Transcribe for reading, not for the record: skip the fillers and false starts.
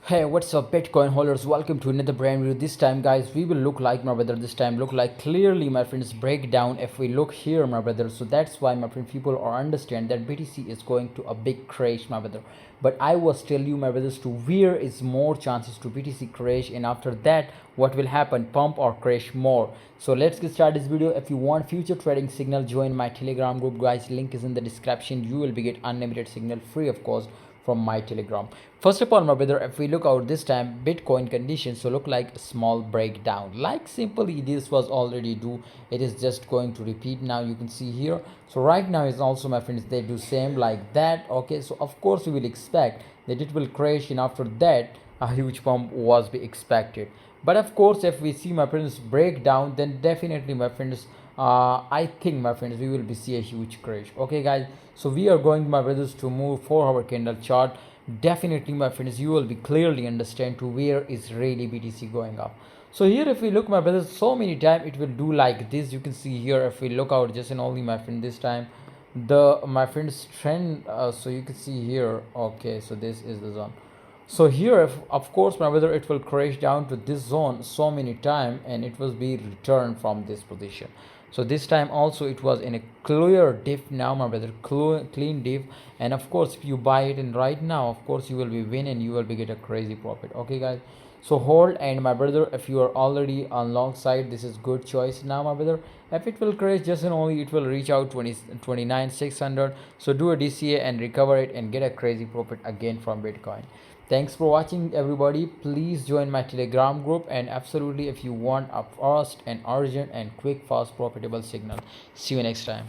Hey, what's up Bitcoin holders? Welcome to another brand video. This time guys, we will look like my brother. This time look like clearly my friends breakdown. If we look here my brother, so that's why my friend people are understand that BTC is going to a big crash my brother. But I was tell you my brothers to where is more chances to BTC crash, and after that what will happen, pump or crash more. So let's get started this video. If you want future trading signal, join my Telegram group guys, link is in the description. You will be get unlimited signal free of cost from my Telegram. First of all my brother, if we look out this time Bitcoin conditions, so look like a small breakdown, like simply this was already do, it is just going to repeat. Now you can see here, so right now is also my friends they do same like that. Okay, so of course we will expect that it will crash, and after that a huge pump was be expected. But of course if we see my friends breakdown, then definitely my friends I think my friends we will be see a huge crash. Okay guys, so we are going my brothers to move 4 hour candle chart. Definitely my friends you will be clearly understand to where is really BTC going up. So here if we look my brothers, so many time it will do like this. You can see here if we look out just and only my friend this time the my friends trend, so you can see here. Okay, so this is the zone. So here if, of course my brother, it will crash down to this zone so many time and it will be returned from this position. So this time also it was in a clear dip. Now my brother, clean dip, and of course if you buy it in right now, of course you will be win and you will be get a crazy profit. Okay guys, so hold, and my brother if you are already on long side, this is good choice. Now my brother, if it will crash just and only it will reach out 29,600, so do a DCA and recover it and get a crazy profit again from Bitcoin. Thanks for watching everybody. Please join my Telegram group, and absolutely if you want a fast and urgent and quick fast profitable signal. See you next time.